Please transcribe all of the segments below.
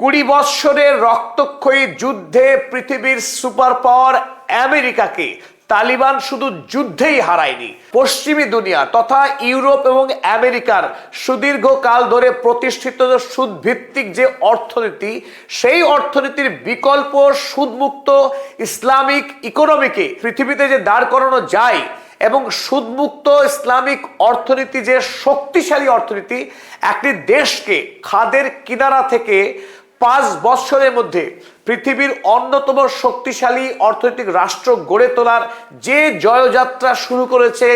20 বৎসরের রক্তক্ষয়ী যুদ্ধে পৃথিবীর সুপার পাওয়ার আমেরিকাকে তালিবান শুধু যুদ্ধেই হারায়নি, পশ্চিমী দুনিয়া তথা ইউরোপ এবং আমেরিকার সুদীর্ঘকাল ধরে প্রতিষ্ঠিত সুদভিত্তিক যে অর্থনীতি, সেই অর্থনীতির বিকল্প সুদমুক্ত ইসলামিক ইকোনমিকে পৃথিবীতে যে দাঁড় করানো যায় এবং সুদমুক্ত ইসলামিক অর্থনীতি যে শক্তিশালী অর্থনীতি একটি দেশকে খাদের কিনারা থেকে 5 বছরের মধ্যে পৃথিবীর অন্যতম শক্তিশালী অর্থনৈতিক রাষ্ট্র গড়ে তোলার যে জয়যাত্রা শুরু করেছে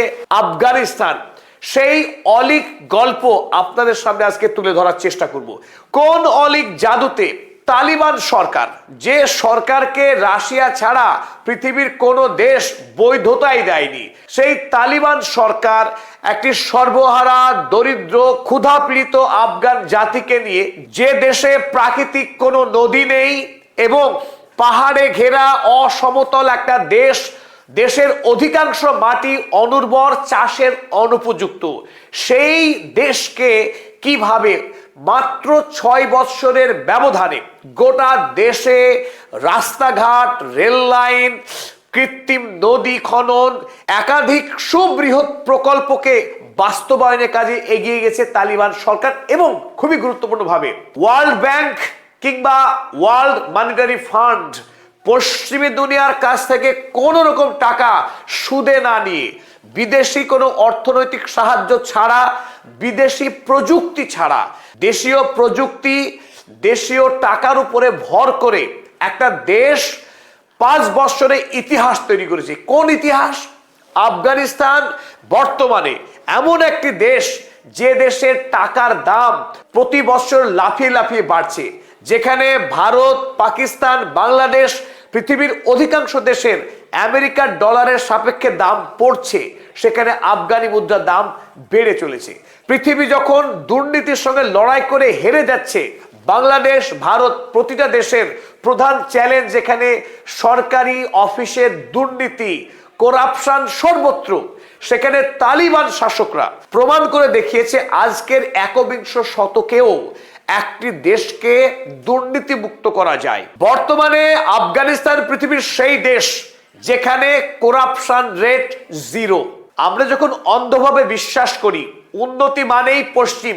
আফগানিস্তান, সেই অলীক গল্প আপনাদের সামনে আজকে তুলে ধরার চেষ্টা করব। কোন অলীক জাদুতে তালিবান সরকার, যে সরকারকে রাশিয়া ছাড়া পৃথিবীর কোনো দেশ বৈধতাই দেয়নি, সেই তালিবান সরকার একটি সর্বহারা দরিদ্র ক্ষুধাপীড়িত আফগান জাতিকে নিয়ে, যে দেশে প্রাকৃতিক কোনো নদী নেই এবং পাহাড়ে ঘেরা অসমতল একটা দেশ, দেশের অধিকাংশ মাটি অনুর্বর, চাষের অনুপযুক্ত, সেই দেশকে কিভাবে মাত্র 6 বৎসরের ব্যবধানে গোটা দেশে রাস্তাঘাট, রেল লাইন, কৃত্রিম নদী খনন, একাধিক সুবৃহৎ প্রকল্পকে বাস্তবায়নের কাজে এগিয়ে গেছে তালিবান সরকার। এবং খুবই গুরুত্বপূর্ণভাবে ওয়ার্ল্ড ব্যাংক কিংবা ওয়ার্ল্ড মনিটারি ফান্ড পশ্চিমী দুনিয়ার কাছ থেকে কোনো রকম টাকা সুদে না নিয়ে, বিদেশি কোনো অর্থনৈতিক সাহায্য ছাড়া, বিদেশি প্রযুক্তি ছাড়া, দেশীয় প্রযুক্তি, দেশীয় টাকার উপরে ভর করে একটা দেশ 5 বছরে ইতিহাস তৈরি করেছে। কোন ইতিহাস? আফগানিস্তান বর্তমানে এমন একটি দেশ যে দেশের টাকার দাম প্রতি বছর লাফিয়ে লাফিয়ে বাড়ছে, যেখানে ভারত, পাকিস্তান, বাংলাদেশ, পৃথিবীর অধিকাংশ দেশের আমেরিকার ডলারের সাপেক্ষে দাম পড়ছে, সেখানে আফগানি মুদ্রার দাম বেড়ে চলেছে। পৃথিবী যখন দুর্নীতির সঙ্গে লড়াই করে হেরে যাচ্ছে, বাংলাদেশ, ভারত, প্রতিটা দেশের প্রধান চ্যালেঞ্জ যেখানে সরকারি অফিসের দুর্নীতি, করাপশন সর্বত্র, সেখানে তালিবান শাসকরা প্রমাণ করে দেখিয়েছে আজকের 21 শতকেও একটি দেশকে দুর্নীতিমুক্ত করা যায়। বর্তমানে আফগানিস্তান পৃথিবীর সেই দেশ যেখানে করাপশন রেট 0। আমরা যখন অন্ধভাবে বিশ্বাস করি উন্নতি মানেই পশ্চিম,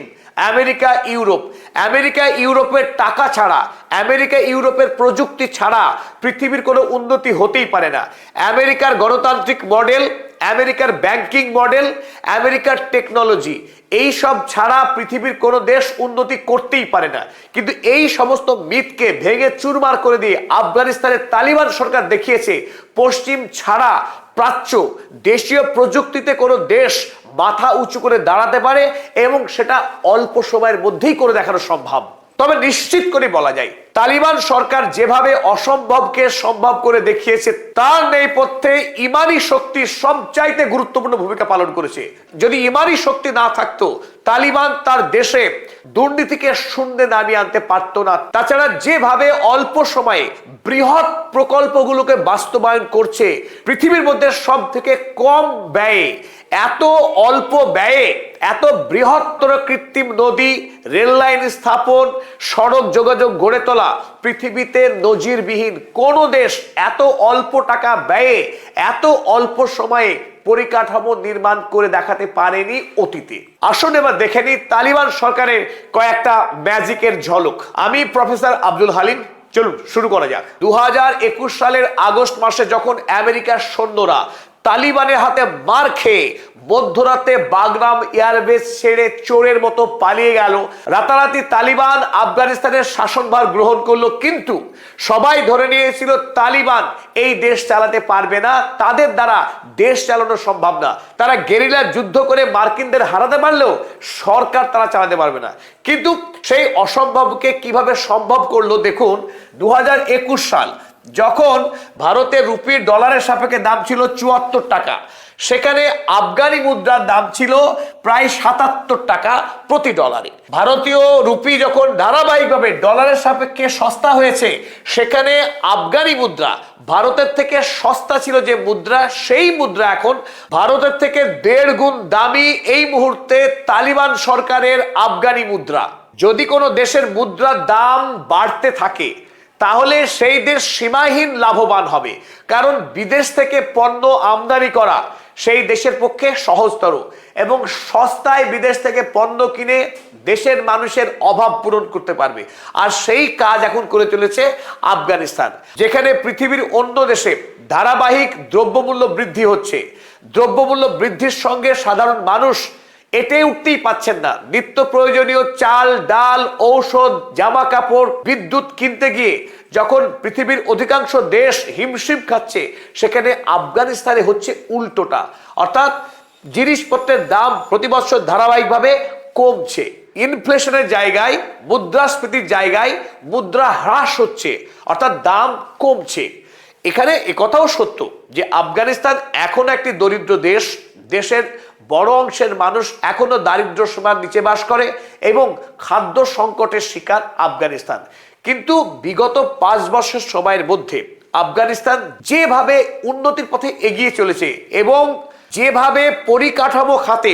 আমেরিকা, ইউরোপ, আমেরিকা ইউরোপের টাকা ছাড়া, আমেরিকা ইউরোপের প্রযুক্তি ছাড়া পৃথিবীর কোনো উন্নতি হতেই পারে না। আমেরিকার গণতান্ত্রিক মডেল, আমেরিকার ব্যাংকিং মডেল, আমেরিকার টেকনোলজি, এই সব ছাড়া পৃথিবীর কোনো দেশ উন্নতি করতেই পারে না। কিন্তু এই সমস্ত মিথকে ভেঙে চুরমার করে দিয়ে আফগানিস্তানের তালিবান সরকার দেখিয়েছে পশ্চিম ছাড়া প্রাচ্য দেশীয় প্রযুক্তিতে কোনো দেশ মাথা উঁচু করে দাঁড়াতে পারে এবং সেটা অল্প সময়ের মধ্যেই করে দেখানো সম্ভব। তবে নিশ্চিত করে বলা যায় তালিবান সরকার যেভাবে অসম্ভবকে সম্ভব করে দেখিয়েছে, তার নেপথ্যে ইমানি শক্তি সবচাইতে গুরুত্বপূর্ণ ভূমিকা পালন করেছে। যদি ইমানি শক্তি না থাকতো, তালিবান তার দেশে দুর্নীতিকে শূন্যে নামিয়ে আনতে পারত না। তাছাড়া যেভাবে অল্প সময়ে বৃহৎ প্রকল্পগুলোকে বাস্তবায়ন করছে, পৃথিবীর মধ্যে সব থেকে কম ব্যয়ে, এত অল্প ব্যয়ে এত বৃহত্তর কৃত্রিম নদী, রেল লাইন স্থাপন, সড়ক যোগাযোগ গড়ে তোলা পৃথিবীতে নজিরবিহীন। কোন দেশ এত অল্প টাকা ব্যয়ে এত অল্প সময়ে পরিকাঠামো নির্মাণ করে দেখাতে পারেনি অতীতে। আসুন এবার দেখে নিই তালিবান সরকারের কয়েকটা ম্যাজিকের ঝলক। আমি প্রফেসর আব্দুল হালিম, চলুন শুরু করা যাক। 2021 সালের আগস্ট মাসে যখন আমেরিকার সৈন্যরা তালিবানের হাতে মার খেয়ে মধ্যরাতে বাগরাম এয়ারবেস ছেড়ে চোরের মতো পালিয়ে গেল, রাতারাতি তালিবান আফগানিস্তানের শাসনভার গ্রহণ করলো। কিন্তু সবাই ধরে নিয়েছিল তালিবান এই দেশ চালাতে পারবে না, তাদের দ্বারা দেশ চালানো সম্ভব না। তারা গেরিলা যুদ্ধ করে মার্কিনদের হারাতে পারলেও সরকার তারা চালাতে পারবে না। কিন্তু সেই অসম্ভবকে কিভাবে সম্ভব করলো দেখুন। 2021 সাল যখন ভারতের রুপি ডলারের সাপেক্ষে দাম ছিল 74 টাকা, সেখানে আফগানি মুদ্রার দাম ছিল প্রায় 77 টাকা প্রতি ডলারে। ভারতীয় রুপি যখন ধারাবাহিকভাবে ডলারের সাপেক্ষে সস্তা হয়েছে, সেখানে আফগানি মুদ্রা ভারতের থেকে সস্তা ছিল যে মুদ্রা, সেই মুদ্রা এখন ভারতের থেকে 1.5 গুণ দামি এই মুহূর্তে তালিবান সরকারের আফগানি মুদ্রা। যদি কোনো দেশের মুদ্রার দাম বাড়তে থাকে তাহলে সেই দেশ সীমাহীন লাভবান হবে, কারণ বিদেশ থেকে পণ্য আমদানি করা সেই দেশের পক্ষে সহজতর এবং সস্তায় বিদেশ থেকে পণ্য কিনে দেশের মানুষের অভাব পূরণ করতে পারবে। আর সেই কাজ এখন করে চলেছে আফগানিস্তান, যেখানে পৃথিবীর অন্য দেশে ধারাবাহিক দ্রব্যমূল্য বৃদ্ধি হচ্ছে। দ্রব্যমূল্য বৃদ্ধির সঙ্গে সাধারণ মানুষ এটাই উঠতেই পাচ্ছেন না। নিত্য প্রয়োজনীয় চাল, ডাল, ঔষধ, জামা কাপড়, বিদ্যুৎ কিনতে গিয়ে যখন পৃথিবীর অধিকাংশ দেশ হিমশিম খাচ্ছে, সেখানে আফগানিস্তানে হচ্ছে উল্টোটা, অর্থাৎ জিনিসপত্রের দাম প্রতি বছর ধারাবাহিকভাবে কমছে। ইনফ্লেশনের জায়গায়, মুদ্রাস্ফীতির জায়গায় মুদ্রা হ্রাস হচ্ছে, অর্থাৎ দাম কমছে। এখানে একথাও সত্য যে আফগানিস্তান এখন একটি দরিদ্র দেশ, দেশের বড় অংশের মানুষ এখনো দারিদ্র্য সীমার নিচে বাস করে এবং খাদ্য সংকটের শিকার আফগানিস্তান। কিন্তু বিগত 5 বছর সময়ের মধ্যে আফগানিস্তান যেভাবে উন্নতির পথে এগিয়ে চলেছে এবং যেভাবে পরিকাঠামো খাতে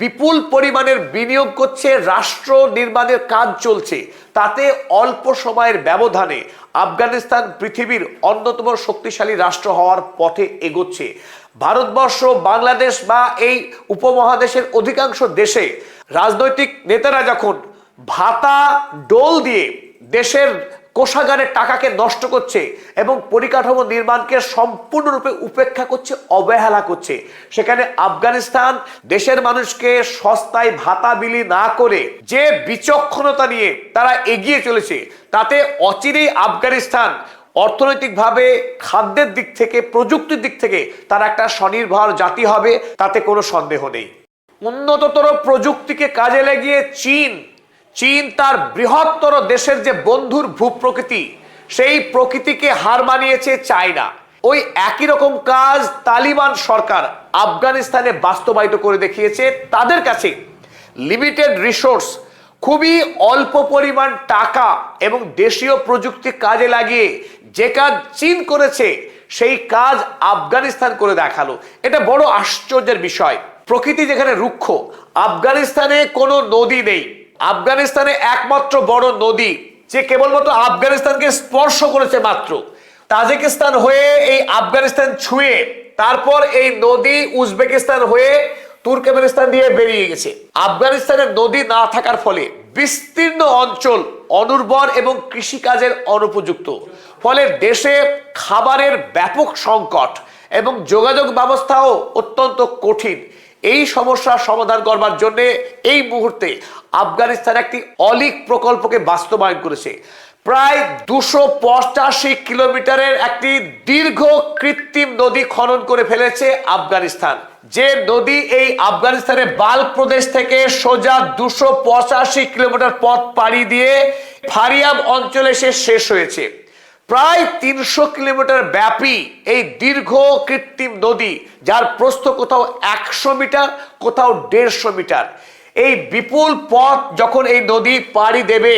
বিপুল পরিমাণের বিনিয়োগ করছে, রাষ্ট্র নির্মাণের কাজ চলছে, তাতে অল্প সময়ের ব্যবধানে আফগানিস্তান পৃথিবীর অন্যতম শক্তিশালী রাষ্ট্র হওয়ার পথে এগোচ্ছে। ভারতবর্ষ, বাংলাদেশ বা এই উপমহাদেশের অধিকাংশ দেশে রাজনৈতিক নেতারা যখন ভাতা ডোল দিয়ে দেশের কোষাগারের টাকাকে নষ্ট করছে এবং পরিকাঠামো নির্মাণকে সম্পূর্ণরূপে উপেক্ষা করছে, অবহেলা করছে, সেখানে আফগানিস্তান দেশের মানুষকে সস্তায় ভাতা বিলি না করে যে বিচক্ষণতা নিয়ে তারা এগিয়ে চলেছে, তাতে অচিরেই আফগানিস্তান অর্থনৈতিকভাবে, খাদ্যের দিক থেকে, প্রযুক্তির দিক থেকে তারা একটা স্বনির্ভর জাতি হবে, তাতে কোনো সন্দেহ নেই। উন্নততর প্রযুক্তিকে কাজে লাগিয়ে চীন তার বৃহত্তর দেশের যে বন্ধুর ভূপ্রকৃতি, সেই প্রকৃতিকে হার মানিয়েছে চায়না। ওই একই রকম কাজ তালিবান সরকার আফগানিস্তানে বাস্তবায়িত করে দেখিয়েছে। তাদের কাছে লিমিটেড রিসোর্স, খুবই অল্প পরিমাণ টাকা এবং দেশীয় প্রযুক্তি কাজে লাগিয়ে যে কাজ চীন করেছে, সেই কাজ আফগানিস্তান করে দেখালো। এটা বড় আশ্চর্যের বিষয়। প্রকৃতি যেখানে রুক্ষ, আফগানিস্তানে কোনো নদী নেই। আফগানিস্তানে একমাত্র বড় নদী যে কেবলমাত্র আফগানিস্তানকে স্পর্শ করেছে মাত্র, তাজিকিস্তান হয়ে এই আফগানিস্তান ছুঁয়ে তারপর এই নদী উজবেকিস্তান হয়ে তুর্কমেনিস্তান দিয়ে বেরিয়ে গেছে। আফগানিস্তানের নদী না থাকার ফলে বিস্তীর্ণ অঞ্চল অনুর্বর এবং কৃষিকাজের অনুপযুক্ত, ফলে দেশে খাবারের ব্যাপক সংকট এবং যোগাযোগ ব্যবস্থাও অত্যন্ত কঠিন। এই সমস্যার সমাধান করবার জন্য এই মুহূর্তে আফগানিস্তান একটি অলিক প্রকল্পকে বাস্তবায়ন করেছে। প্রায় 285 কিলোমিটারের একটি দীর্ঘ কৃত্রিম নদী খনন করে ফেলেছে আফগানিস্তান, যে নদী এই আফগানিস্তানের বাল্ক প্রদেশ থেকে সোজা 285 কিলোমিটার পথ পাড়ি দিয়ে ফারিয়াব অঞ্চলে এসে শেষ হয়েছে। প্রায় 300 কিলোমিটার ব্যাপী এই দীর্ঘ কৃত্রিম নদী, যার প্রস্থ কোথাও 100 মিটার, কোথাও 150 মিটার। এই বিপুল পথ যখন এই নদী পাড়ি দেবে,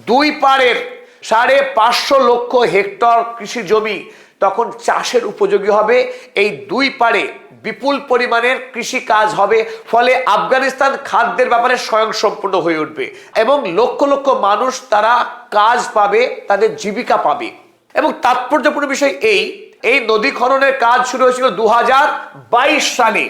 দুই পাড়ের 550 লক্ষ হেক্টর কৃষি জমি তখন চাষের উপযোগী হবে। এই দুই পাড়ে বিপুল পরিমাণের কৃষি কাজ হবে, ফলে আফগানিস্তান খাদ্যের ব্যাপারে স্বয়ংসম্পূর্ণ হয়ে উঠবে এবং লক্ষ লক্ষ মানুষ তারা কাজ পাবে, তাদের জীবিকা পাবে। এবং তাৎপর্যপূর্ণ বিষয় এই নদী খননের কাজ শুরু হয়েছিল 2022 সালে।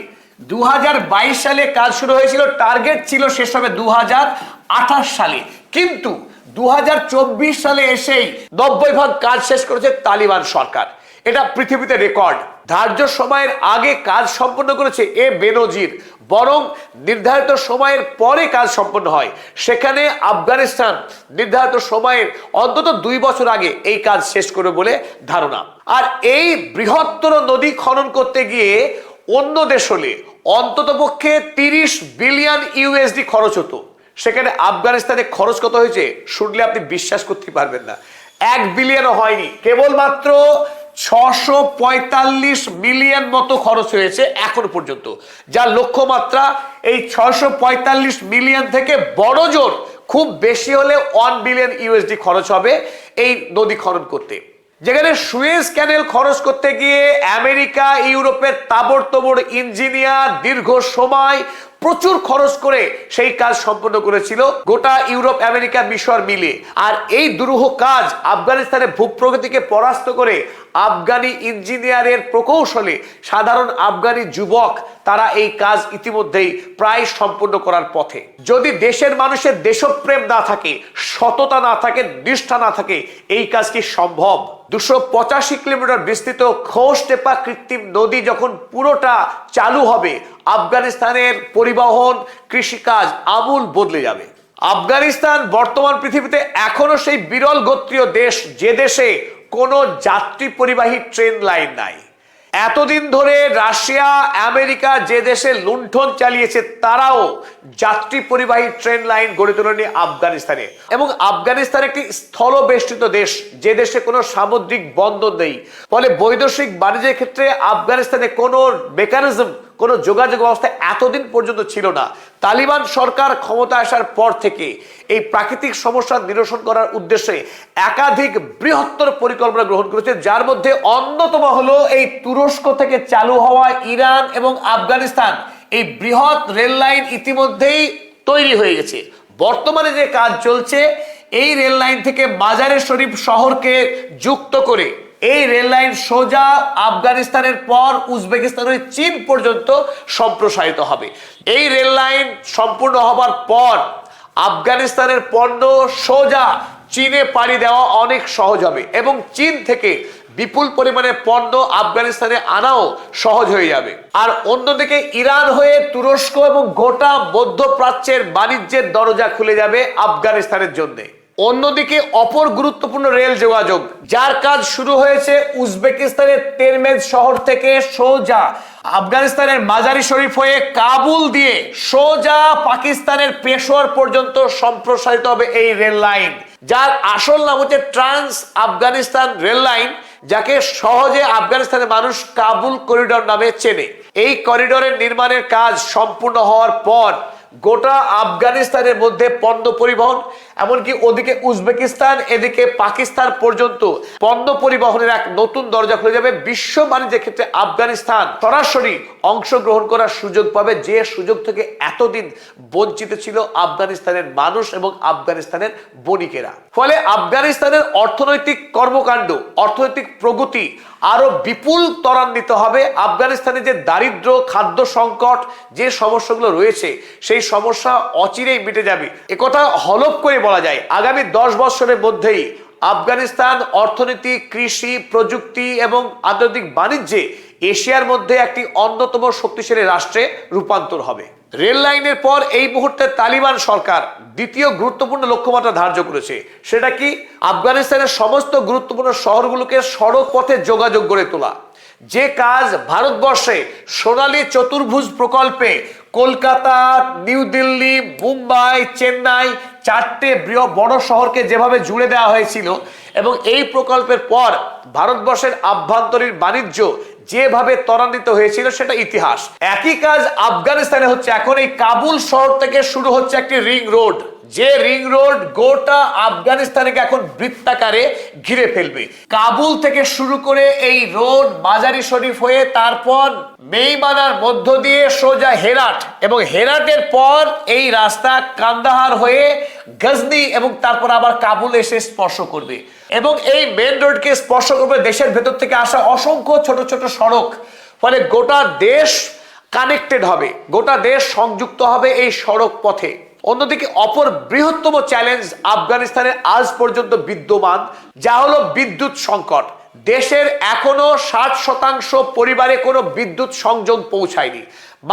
2022 সালে কাজ শুরু হয়েছিল, টার্গেট ছিল শেষ হবে 2028 সালে, কিন্তু 2024 সালে এসেই 90% কাজ শেষ করেছে তালিবান সরকার। এটা পৃথিবীতে রেকর্ড। ধার্য সময়ের আগে কাজ সম্পন্ন করেছে এ বেনজির, বরং নির্ধারিত সময়ের পরে কাজ সম্পন্ন হয়। সেখানে আফগানিস্তান নির্ধারিত সময়ের অন্তত 2 বছর আগে এই কাজ শেষ করে বলে ধারণা। আর এই বৃহত্তর নদী খনন করতে গিয়ে অন্য দেশ হলে অন্ততপক্ষে 30 বিলিয়ন ইউএসডি খরচ হতো, সেখানে আফগানিস্তানে খরচ কত হয়েছে শুনলে আপনি বিশ্বাস করতে পারবেন না। 1 বিলিয়নও হয়নি, কেবলমাত্র 645 মিলিয়ন মতো খরচ হয়েছে এখন পর্যন্ত, যার লক্ষ্যমাত্রা এই 645 মিলিয়ন থেকে বড় জোর খুব বেশি হলে 1 বিলিয়ন ইউএসডি খরচ হবে এই নদী খনন করতে। যেখানে সুয়েজ ক্যানেল খরচ করতে গিয়ে আমেরিকা, ইউরোপের তাবড়তোড় ইঞ্জিনিয়ার দীর্ঘ সময় প্রচুর খরচ করে সেই কাজ সম্পন্ন করেছিল গোটা ইউরোপ, আমেরিকা, মিশর মিলে। আর এই দুরূহ কাজ আফগানিস্তানের ভূপ্রকৃতিকে পরাস্ত করে আফগানি ইঞ্জিনিয়ারের প্রকৌশলে সাধারণ আফগানি যুবক তারা এই কাজ ইতিমধ্যেই প্রায় সম্পূর্ণ করার পথে। যদি দেশের মানুষের দেশপ্রেম না থাকে, সততা না থাকে, নিষ্ঠা না থাকে, এই কাজ কি সম্ভব? 285 কিলোমিটার বিস্তৃত খোসটেপা কৃত্রিম নদী যখন পুরোটা চালু হবে, আফগানিস্তানের পরিবহন, কৃষিকাজ আমূল বদলে যাবে। আফগানিস্তান বর্তমান পৃথিবীতে এখনো সেই বিরল গোত্রীয় দেশ যে দেশে কোনো যাত্রী পরিবাহী ট্রেন লাইন নাই। এতদিন ধরে রাশিয়া, আমেরিকা যে দেশে লুণ্ঠন চালিয়েছে তারাও যাত্রী পরিবাহী ট্রেন লাইন গড়ে তোলেনি আফগানিস্তানে। এবং আফগানিস্তান একটি স্থলবেষ্টিত দেশ, যে দেশে কোনো সামুদ্রিক বন্দর নেই। ফলে বৈদেশিক বাণিজ্যের ক্ষেত্রে আফগানিস্তানে কোনো মেকানিজম, কোনো যোগাযোগ ব্যবস্থা এতদিন পর্যন্ত ছিল না। তালিবান সরকার ক্ষমতা আসার পর থেকে এই প্রাকৃতিক সমস্যা নিরসন করার উদ্দেশ্যে একাধিক বৃহত্তর পরিকল্পনা গ্রহণ করেছে, যার মধ্যে অন্যতম হলো এই তুরস্ক থেকে চালু হওয়া ইরান এবং আফগানিস্তান এই বৃহৎ রেল লাইন ইতিমধ্যেই তৈরি হয়ে গেছে। বর্তমানে যে কাজ চলছে, এই রেল লাইন থেকে মাজারে শরীফ শহরকে যুক্ত করে এই রেল লাইন সোজা আফগানিস্তানের পর উজবেকিস্তান হয়ে চীন পর্যন্ত সম্প্রসারিত হবে। এই রেল লাইন সম্পূর্ণ হবার পর আফগানিস্তানের পণ্য সোজা চীনে পাড়ি দেওয়া অনেক সহজ হবে এবং চীন থেকে বিপুল পরিমাণে পণ্য আফগানিস্তানে আনাও সহজ হয়ে যাবে। আর অন্যদিকে ইরান হয়ে তুরস্ক এবং গোটা মধ্যপ্রাচ্যের বাণিজ্যের দরজা খুলে যাবে আফগানিস্তানের জন্য। অন্যদিকে অপর গুরুত্বপূর্ণ রেল যোগাযোগ, যার কাজ শুরু হয়েছে উজবেকিস্তানের তেরমেজ শহর থেকে সোজা আফগানিস্তানের মাজারি শরীফ হয়ে কাবুল দিয়ে সোজা পাকিস্তানের পেশোয়ার পর্যন্ত সম্প্রসারিত হবে এই রেল লাইন, যার আসল নাম হচ্ছে ট্রান্স আফগানিস্তান রেল লাইন, যাকে সহজে আফগানিস্তানের মানুষ কাবুল করিডোর নামে চেনে। এই করিডোরের নির্মাণের কাজ সম্পূর্ণ হওয়ার পর গোটা আফগানিস্তানের মধ্যে পণ্য পরিবহন, এমনকি ওদিকে উজবেকিস্তান এদিকে পাকিস্তান পর্যন্ত পণ্য পরিবহনের এক নতুন দরজা খুলে যাবে। বিশ্ব বাণিজ্যের ক্ষেত্রে আফগানিস্তান সরাসরি অংশগ্রহণ করার সুযোগ পাবে, যে সুযোগ থেকে এতদিন বঞ্চিত ছিল আফগানিস্তানের মানুষ এবং আফগানিস্তানের বণিকেরা। ফলে আফগানিস্তানের অর্থনৈতিক কর্মকাণ্ড, অর্থনৈতিক প্রগতি আরো বিপুল ত্বরান্বিত হবে। আফগানিস্তানে যে দারিদ্র, খাদ্য সংকট, যে সমস্যাগুলো রয়েছে সেই সমস্যা অচিরেই মিটে যাবে। একথা হলফ করে বলা যায়, আগামী 10 বছরের মধ্যেই আফগানিস্তান অর্থনীতি, কৃষি, প্রযুক্তি এবং আন্তর্জাতিক বাণিজ্যে এশিয়ার মধ্যে একটি অন্যতম শক্তিশালী রাষ্ট্রে রূপান্তর হবে। রেল লাইনের পর এই মুহূর্তে তালিবান সরকার দ্বিতীয় গুরুত্বপূর্ণ লক্ষ্যমাত্রা ধার্য করেছে। সেটা কি? আফগানিস্তানের সমস্ত গুরুত্বপূর্ণ শহরগুলোকে সড়ক পথে যোগাযোগ গড়ে তোলা। যে কাজ ভারতবর্ষে সোনালী চতুর্ভুজ প্রকল্পে কলকাতা, নিউ দিল্লি, মুম্বাই, চেন্নাই 4টে বড় শহরকে যেভাবে জুড়ে দেওয়া হয়েছিল, এবং এই প্রকল্পের পর ভারতবর্ষের আভ্যন্তরীণ বাণিজ্য যেভাবে ত্বরান্বিত হয়েছিল সেটা ইতিহাস। একই কাজ আফগানিস্তানে হচ্ছে। এখন এই কাবুল শহর থেকে শুরু হচ্ছে একটি রিং রোড, যে রিং রোড গোটা আফগানিস্তানকে এখন বৃত্তাকারে ঘিরে ফেলবে। কাবুল থেকে শুরু করে এই রোড মাজারি শরীফ হয়ে তারপর মেইমানার মধ্য দিয়ে সোজা হেরাট, এবং হেরাটের পর এই রাস্তা কান্দাহার হয়ে গজনি এবং তারপর আবার কাবুল এসে স্পর্শ করবে। এবং এই মেন রোডকে স্পর্শ করবে দেশের ভেতর থেকে আসা অসংখ্য ছোট ছোট সড়ক। ফলে গোটা দেশ কানেক্টেড হবে, গোটা দেশ সংযুক্ত হবে এই সড়ক পথে। অন্যদিকে অপর বৃহত্তম চ্যালেঞ্জ আফগানিস্তানের আজ পর্যন্ত বিদ্যমান, যা হলো বিদ্যুৎ সংকট। দেশের এখনো 60% পরিবারে কোনো বিদ্যুৎ সংযোগ পৌঁছায়নি।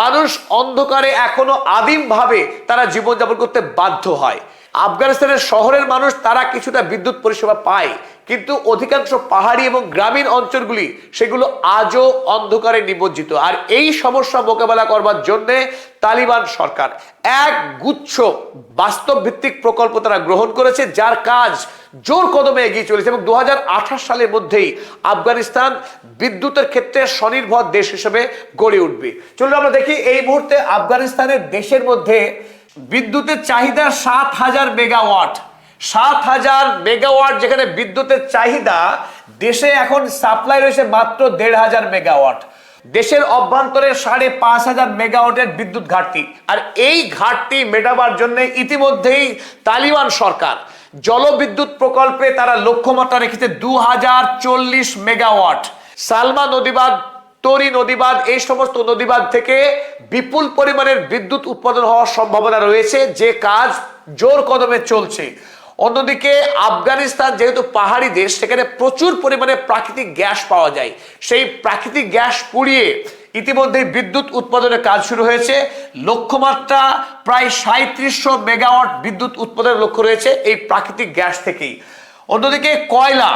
মানুষ অন্ধকারে এখনো আদিমভাবে তারা জীবনযাপন করতে বাধ্য হয়। আফগানিস্তানের শহরের মানুষ তারা কিছুটা বিদ্যুৎ পরিষেবা পায়, কিন্তু অধিকাংশ পাহাড়ি এবং গ্রামীণ অঞ্চলগুলি সেগুলো আজও অন্ধকারে নিমজ্জিত। আর এই সমস্যা মোকাবেলা করবার জন্য তালিবান সরকার এক গুচ্ছ বাস্তব ভিত্তিক প্রকল্প তারা গ্রহণ করেছে, যার কাজ জোর কদমে এগিয়ে চলেছে। এবং 2028 সালের মধ্যেই আফগানিস্তান বিদ্যুতের ক্ষেত্রে স্বনির্ভর দেশ হিসেবে গড়ে উঠবে। চলুন আমরা দেখি এই মুহূর্তে আফগানিস্তানের দেশের মধ্যে বিদ্যুতের চাহিদা 7000 মেগাওয়াট। 7000 মেগাওয়াট যেখানে বিদ্যুতের চাহিদা, দেশে এখন সাপ্লাই রয়েছে মাত্র 1500 মেগাওয়াট। দেশের অভ্যন্তরে 5,500 মেগাওয়াটের বিদ্যুৎ ঘাটতি। আর এই ঘাটতি মেটাবার জন্য ইতিমধ্যেই তালিবান সরকার জলবিদ্যুৎ প্রকল্পে তারা লক্ষ্যমাত্রা রেখেছে 2040 মেগাওয়াট। সালমা নদীবাঁধ, তরি নদীবাঁধ, এই সমস্ত নদীবাঁধ থেকে বিপুল পরিমাণের বিদ্যুৎ উৎপাদন হওয়ার সম্ভাবনা রয়েছে, যে কাজ জোর কদমে চলছে। অন্যদিকে আফগানিস্তান যেহেতু পাহাড়ি দেশ, সেখানে প্রচুর পরিমাণে প্রাকৃতিক গ্যাস পাওয়া যায়। সেই প্রাকৃতিক গ্যাস পুড়িয়ে ইতিমধ্যে বিদ্যুৎ উৎপাদনের কাজ শুরু হয়েছে। লক্ষ্যমাত্রা প্রায় 3700 মেগাওয়াট বিদ্যুৎ উৎপাদনের লক্ষ্য রয়েছে এই প্রাকৃতিক গ্যাস থেকেই। অন্যদিকে কয়লা,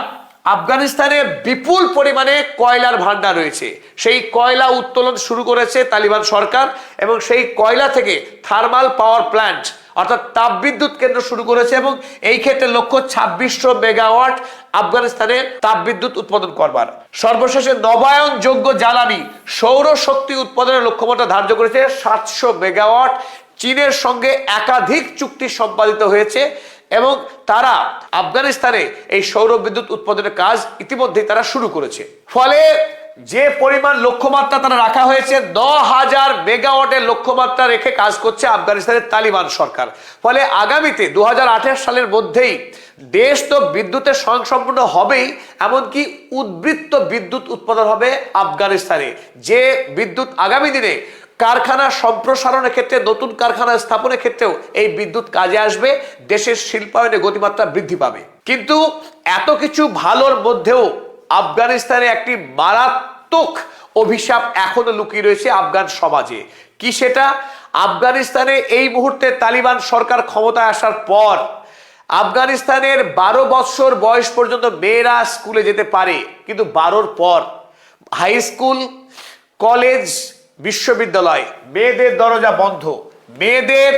আফগানিস্তানে বিপুল পরিমাণে কয়লার ভান্ডার রয়েছে। সেই কয়লা উত্তোলন শুরু করেছে তালিবান সরকার এবং সেই কয়লা থেকে থার্মাল পাওয়ার প্ল্যান্ট অর্থাৎ তাপবিদ্যুৎ কেন্দ্র শুরু করেছে এবং এই ক্ষেত্রে লক্ষ্য 2600 মেগাওয়াট আফগানিস্তানে তাপবিদ্যুৎ উৎপাদন করবার। সর্বশেষে নবায়নযোগ্য জ্বালানি সৌর শক্তি উৎপাদনের লক্ষ্যমাত্রা ধার্য করেছে 700 মেগাওয়াট। চীনের সঙ্গে একাধিক চুক্তি সম্পাদিত হয়েছে এবং তারা আফগানিস্তানে এই সৌর বিদ্যুৎ উৎপাদনের কাজ ইতিমধ্যেই তারা শুরু করেছে। ফলে যে পরিমাণ লক্ষ্যমাত্রা তারা রাখা হয়েছে, 9,000 মেগাওয়াটের লক্ষ্যমাত্রা রেখে কাজ করছে আফগানিস্তানের তালিবান সরকার। ফলে আগামীতে 2028 সালের মধ্যেই দেশ তো বিদ্যুতের স্বয়ংসম্পূর্ণ হবেই, এমনকি উদ্বৃত্ত বিদ্যুৎ উৎপাদন হবে আফগানিস্তানে, যে বিদ্যুৎ আগামী দিনে কারখানা সম্প্রসারণের ক্ষেত্রে, নতুন কারখানা স্থাপনের ক্ষেত্রেও এই বিদ্যুৎ কাজে আসবে। দেশের শিল্পায়নের গতিমাত্রা বৃদ্ধি পাবে। কিন্তু এত কিছু ভালোর মধ্যেও আফগানিস্তানে একটি মারাত্মক অভিশাপ এখনো লুকিয়ে রয়েছে আফগান সমাজে। কি সেটা? আফগানিস্তানে এই মুহূর্তে তালিবান সরকার ক্ষমতায় আসার পর আফগানিস্তানের 12 বছর বয়স পর্যন্ত মেয়েরা স্কুলে যেতে পারে, কিন্তু 12-র পর হাই স্কুল, কলেজ, বিশ্ববিদ্যালয় মেয়েদের দরজা বন্ধ। মেয়েদের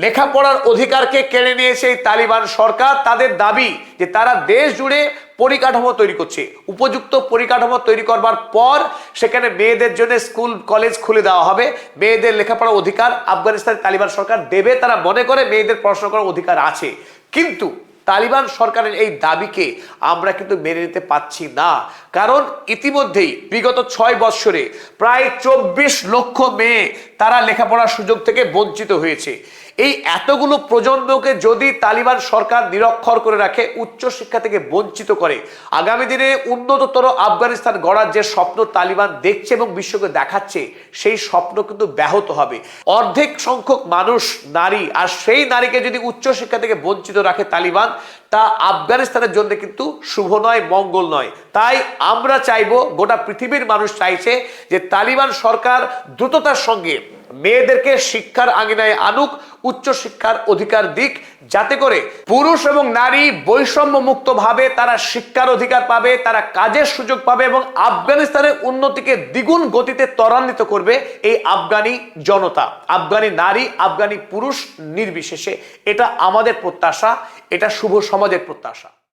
লেখাপড়ার অধিকারকে কেড়ে নিয়েছে এই তালিবান সরকার। তাদের দাবি যে তারা দেশ জুড়ে পরিকাঠামো তৈরি করছে, উপযুক্ত পরিকাঠামো তৈরি করবার পর সেখানে মেয়েদের জন্য স্কুল কলেজ খুলে দেওয়া হবে। মেয়েদের লেখাপড়ার অধিকার আফগানিস্তানের তালিবান সরকার দেবে। তারা মনে করে মেয়েদের পড়াশোনা করার অধিকার আছে, কিন্তু তালিবান সরকারের এই দাবিকে আমরা কিন্তু মেনে নিতে পারছি না। কারণ ইতিমধ্যেই বিগত 6 বৎসরে প্রায় 24 লক্ষ মেয়ে তারা লেখাপড়ার সুযোগ থেকে বঞ্চিত হয়েছে। এই এতগুলো প্রজন্মকে যদি তালিবান সরকার নিরক্ষর করে রাখে, উচ্চ শিক্ষা থেকে বঞ্চিত করে, আগামী দিনে উন্নততর আফগানিস্তান গড়ার যে স্বপ্ন তালিবান দেখছে এবং বিশ্বকে দেখাচ্ছে, সেই স্বপ্ন কিন্তু ব্যাহত হবে। অর্ধেক সংখ্যক মানুষ নারী, আর সেই নারীকে যদি উচ্চ শিক্ষা থেকে বঞ্চিত রাখে তালিবান, তা আফগানিস্তানের জন্য কিন্তু শুভ নয়, মঙ্গল নয়। তাই আমরা চাইবো, গোটা পৃথিবীর মানুষ চাইছে যে তালিবান সরকার দ্রুততার সঙ্গে মেয়েদেরকে শিক্ষার আঙিনায় আনুক, উচ্চ শিক্ষার অধিকার দিক, যাতে করে পুরুষ এবং নারী বৈষম্য মুক্ত ভাবে তারা শিক্ষার অধিকার পাবে, তারা কাজের সুযোগ পাবে এবং আফগানিস্তানের উন্নতিকে দ্বিগুণ গতিতে ত্বরান্বিত করবে এই আফগানি জনতা, আফগানি নারী, আফগানি পুরুষ নির্বিশেষে। এটা আমাদের প্রত্যাশা, এটা শুভ সমাজের প্রত্যাশা।